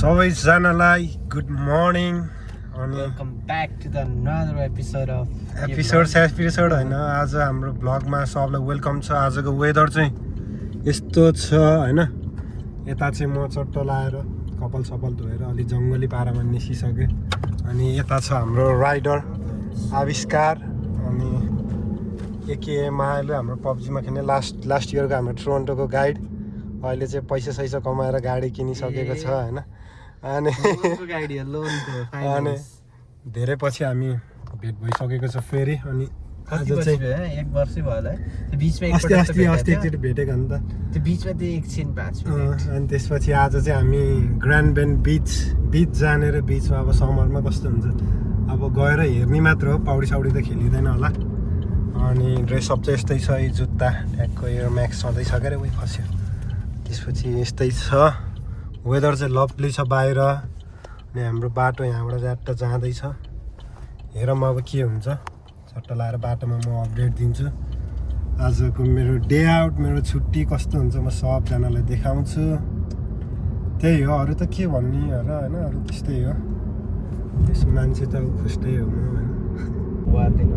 सबैजनालाई good morning अनि welcome back to the another episode episode होइन आज हाम्रो ब्लगमा सबलाई वेलकम छ। आजको वेदर चाहिँ यस्तो छ होइन। यता चाहिँ म चट्ट लाएर कपाल सपाल धोएर अलि जङ्गली पारामा निस्किसकेँ। अनि यता छ हाम्रो राइडर आविष्कार अनि एकेएमआईले हाम्रो पब्जीमा खेल्ने लास्ट इयरको हाम्रो टोरन्टोको गाइड। अहिले चाहिँ पैसा कमाएर गाडी किनिसकेको छ होइन। अनि धेरै पछि हामी भेट भइसकेको छ फेरि। अनि आज चाहिँ एक वर्षै भयो होला त्यो बिचमा अस्ति एकचोटि भेटेको नि त त्यो बिचमा त्यो एकछिन पाँच अनि त्यसपछि आज चाहिँ हामी ग्रान्ड बेन्ड बिच जानेर बिचमा अब समरमा कस्तो हुन्छ अब गएर हेर्ने मात्र हो, पौडी सौडी त खेलिँदैन होला। अनि ड्रेसअप चाहिँ यस्तै छ, यो जुत्ता ट्यागको एयर म्याक्स सधैँ छ क्या उयो खस्यो। त्यसपछि यस्तै छ, वेदर चाहिँ लभली छ बाहिर। अनि हाम्रो बाटो यहाँबाट ज्याट्ट जाँदैछ, हेरौँ अब के हुन्छ। चट्ट लाएर बाटोमा म अपडेट दिन्छु। आजको मेरो डे आउट, मेरो छुट्टी कस्तो हुन्छ म सबजनालाई देखाउँछु। त्यही हो, अरू त के भन्ने हो र होइन, अरू त्यस्तै हो। त्यस मान्छे त खुस्टै हो म होइन।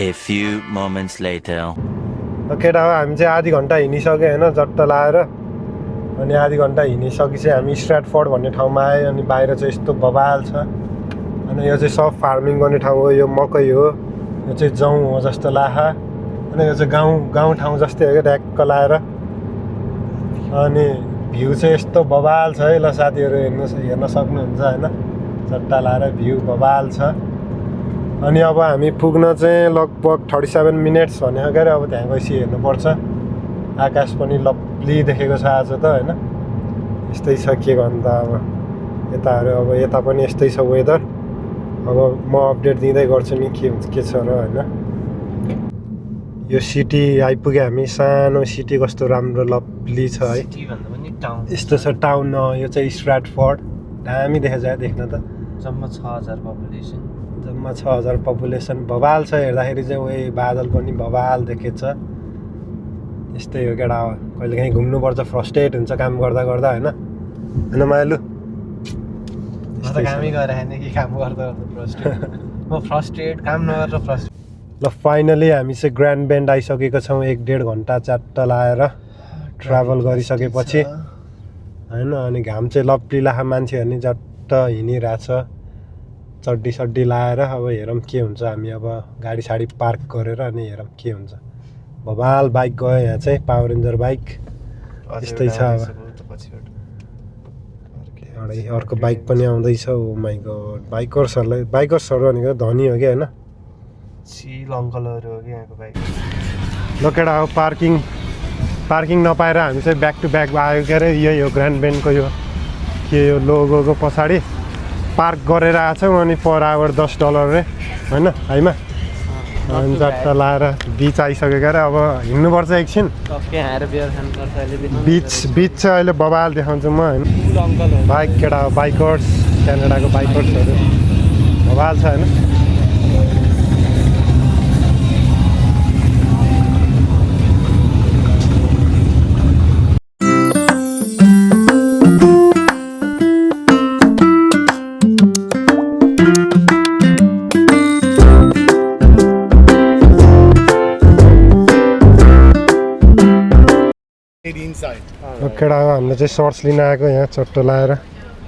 A few moments later. केटा हो, हामी चाहिँ आधी घन्टा हिँडिसक्यो होइन चट्ट लाएर। अनि आधी घन्टा हिँडिसकेपछि हामी स्ट्राटफोर्ड भन्ने ठाउँमा आयो। अनि बाहिर चाहिँ यस्तो बबाल छ। अनि यो चाहिँ सब फार्मिङ गर्ने ठाउँ हो, यो मकै हो, यो चाहिँ जौँ हो जस्तो लाखा। अनि यो चाहिँ गाउँ ठाउँ जस्तै हो क्या ढ्याक्क लाएर। अनि भ्यू चाहिँ यस्तो बबाल छ है, ल साथीहरू हेर्न सक्नुहुन्छ होइन। चट्टा लाएर भ्यू बबाल छ। अनि अब हामी पुग्न चाहिँ लगभग 37 मिनट्स भनेको क्या। अब त्यहाँ गएपछि हेर्नुपर्छ। आकाश पनि लभली देखेको छ आज त होइन। यस्तै छ के गर्नु त अब यताहरू। अब यता पनि यस्तै छ वेदर। अब म अपडेट दिँदै गर्छु नि के हुन्छ के छ र होइन। यो सिटी आइपुग्यो हामी, सानो सिटी कस्तो राम्रो लभली छ है। यस्तो छ टाउन। यो चाहिँ स्ट्राटफोर्ड, दामी देखेछ देख्न त। जम्मा 6000 पपुलेसन, जम्मा 6000 पपुलेसन। बबाल छ हेर्दाखेरि चाहिँ उयो बादल पनि बबाल देखेछ। यस्तै हो केटा हो, कहिले काहीँ घुम्नुपर्छ, फ्रस्ट्रेट हुन्छ काम गर्दा होइन। होइन माइलु कामै गरेन कि काम गर्दा म फ्रस्ट्रेट काम नगरेर फ्रस्ट्रेट। ल फाइनली हामी चाहिँ ग्रान्ड बेन्ड आइसकेको छौँ। 1-1.5 घन्टा च्याट्ट लाएर ट्राभल गरिसकेपछि होइन। अनि घाम चाहिँ लप्ली लाखा, मान्छेहरू नि झट्ट हिँडिरहेछ चड्डी सड्डी लाएर। अब हेरौँ के हुन्छ। हामी अब गाडी साडी पार्क गरेर अनि हेरौँ के हुन्छ। बबाल बाइक गयो यहाँ चाहिँ, पावर रेन्जर बाइक। यस्तै छ अब। अर्को बाइक पनि आउँदैछ। ओ माइ गॉड, बाइकर्सहरू भनेको धनी हो कि होइन। सिल अङ्कलहरू हो कि यहाँको बाइक। ल केटा हो, पार्किङ नपाएर हामी चाहिँ ब्याक टु ब्याक आयो के अरे। यही हो ग्रान्ड बेन्डको यो के यो लोगोको पछाडि पार्क गरेर आएछौँ। अनि पर आवर $10 रे होइन हाइमा। अनि चट्ट लाएर बिच आइसकेको अरे। अब हिँड्नुपर्छ एकछिन। बिच चाहिँ अहिले बबाल देखाउँछु म होइन। बाइक केटा हो, बाइकर्स, क्यानाडाको बाइकर्सहरू बबाल छ होइन। केटा हो, हामीले चाहिँ सर्ट्स लिन आएको यहाँ चट्ट लाएर।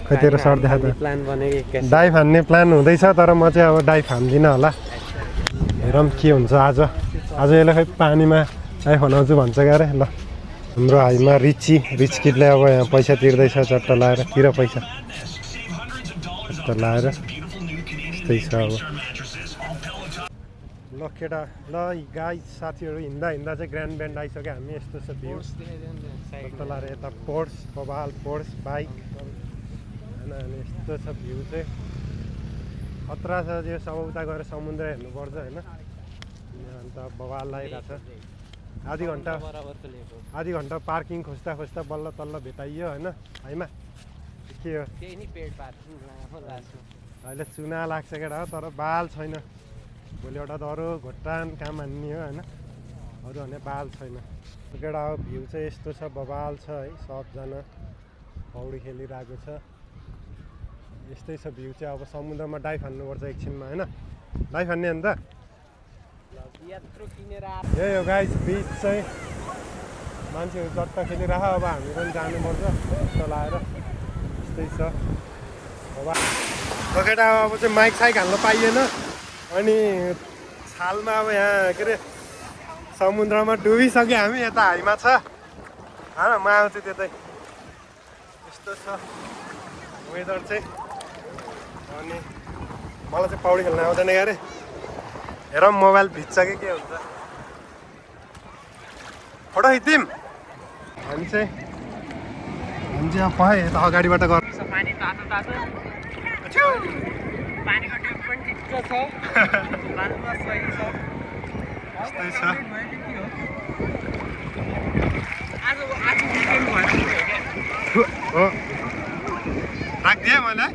खै तेरो सर्ट देखा त। डाइभ हान्ने प्लान हुँदैछ, तर म चाहिँ अब डाइभ हान्दिनँ होला। हेरौँ के हुन्छ आज यसले खै पानीमा डाइभ बनाउँछु भन्छ क्या अरे। ल हाम्रो हाइमा रिच किडले अब यहाँ पैसा तिर्दैछ चट्ट लाएर। तिर पैसा चट्ट लाएर यस्तै छ अब। ल केटा, ल गाइस साथीहरू हिँड्दा चाहिँ ग्रान्ड बेन्ड आइसक्यो हामी। यस्तो छ भ्यू चट्ट लाएर। यता पोर्स बबाल पोर्स बाइक होइन। अनि यस्तो छ भ्यू चाहिँ खतरा छ। यो सब उता गएर समुद्र हेर्नुपर्छ होइन। अन्त बबाल लागिरहेको छ। आधी घन्टा पार्किङ खोज्दा बल्ल तल्ल भेटाइयो होइन हाइमा। के हो त्यही नि पेट पार्नु लामो लाग्छ अहिले चुना लाग्छ केटा हो तर बाल छैन भोलि एउटा त अरू घोटान काम हान्ने हो होइन अरू भने बाल छैन केटा हो भ्यू चाहिँ यस्तो छ बबाल छ है सबजना पौडी खेलिरहेको छ यस्तै छ भ्यू चाहिँ अब समुद्रमा डाइभ हान्नुपर्छ एकछिनमा होइन डाइभ हान्ने अन्त यत्रो किनेर यही हो गाइस बिच चाहिँ मान्छेहरू चट्ट खेलिरह अब हामी पनि जानुपर्छ जस्तो लगाएर यस्तै छ अब केटा अब चाहिँ माइक साइक हाल्न पाइएन अनि छालमा अब यहाँ के अरे समुद्रमा डुबिसक्यो हामी यता हाइमा छ होइन म आउँछु त्यतै यस्तो छ वेदर चाहिँ अनि मलाई चाहिँ पौडी खेल्न आउँदैन अरे हेर मोबाइल भिज्छ कि के हुन्छ फोटो खिच्दिउँ हामी चाहिँ अब पखाइ यता अगाडिबाट गर पानी तातो तातो पानीको ड्युब पनि ठिक्क छ बालुवा सही छ यस्तै छ आज विकेन्ड भयो हो राखिदिएँ मैले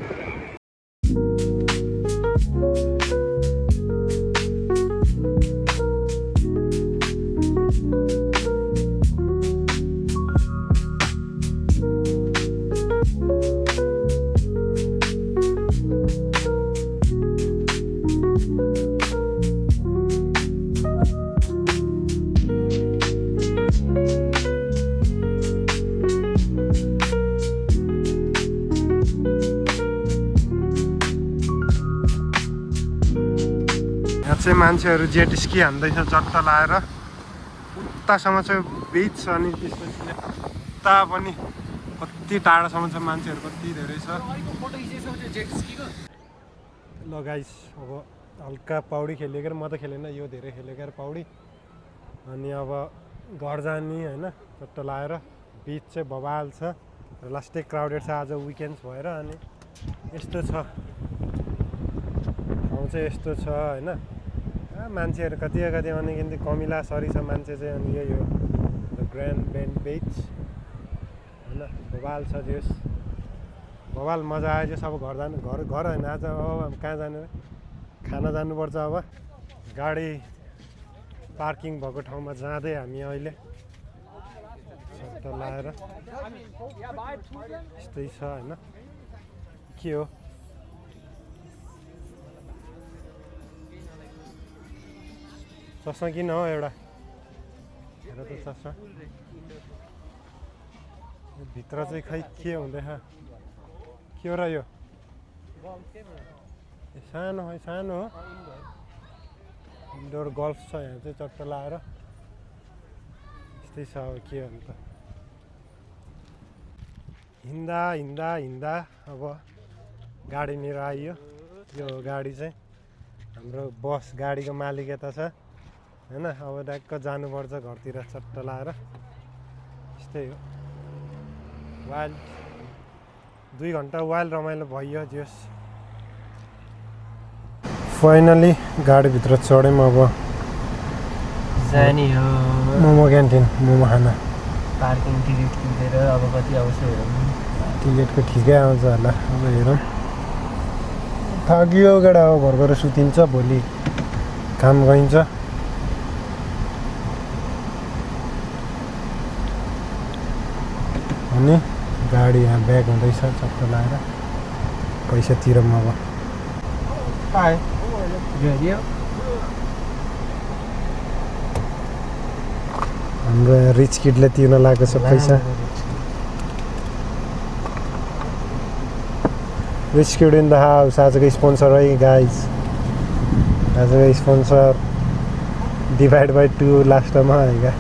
चाहिँ मान्छेहरू जेट स्की हान्दैछ चट्ट लाएर उतासम्म चाहिँ बिच अनि त्यसपछि उता पनि कति टाढासम्म छ मान्छेहरू कति धेरै छ ल गाइस अब हल्का पौडी खेलेको म त खेलेन यो धेरै खेलेको पौडी अनि अब घर जाने होइन चट्ट लाएर बिच चाहिँ बबाल छ र लास्टै क्राउडेड छ आज विकेन्ड्स भएर अनि यस्तो छ ठाउँ चाहिँ यस्तो छ होइन मान्छेहरू कति अनि किन कमिला सरी छ मान्छे चाहिँ अनि यही हो द ग्रान्ड बेन्ड बिच होइन बबाल छ जस बबाल मजा आयो जस अब घर जानु घर होइन आज अब कहाँ जानु खाना जानुपर्छ अब गाडी पार्किङ भएको ठाउँमा जाँदै हामी अहिले सट्ट लाएर यस्तै छ होइन के हो चस्मा किन हो एउटा हेर त चस्मा भित्र चाहिँ खै के हुँदैछ के हो र यो सानो है सानो हो इन्डोर गल्फ छ यहाँ चाहिँ चट्ट लाएर यस्तै छ अब के हो त हिँड्दा हिँड्दा हिँड्दा अब गाडीनिर आइयो यो गाडी चाहिँ हाम्रो बस गाडीको मालिक यता छ होइन अब ट्याक्क जानुपर्छ घरतिर चट्ट लाएर यस्तै हो वाइल्ड 2 घन्टा वाइल्ड रमाइलो भयो जस फाइनली गाडीभित्र चढ्यौँ अब जाने हो मोमो क्यान्टिन मोमो खाना पार्किङ टिकट किनेर अब कति आउँछ हेरौँ टिकटको ठिकै आउँछ होला अब हेरौँ थाकियो केटा अब घर गएर सुतिन्छ भोलि काम गइन्छ अनि गाडी यहाँ ब्याग हुँदैछ चक्कर लाएर पैसा तिरौँ अब हाम्रो यहाँ रिच किडले तिर्न लागेको छ पैसा rich kid in the house आजको स्पोन्सर है गाइज आजको स्पोन्सर डिभाइड बाई 2 लास्टमा आएगा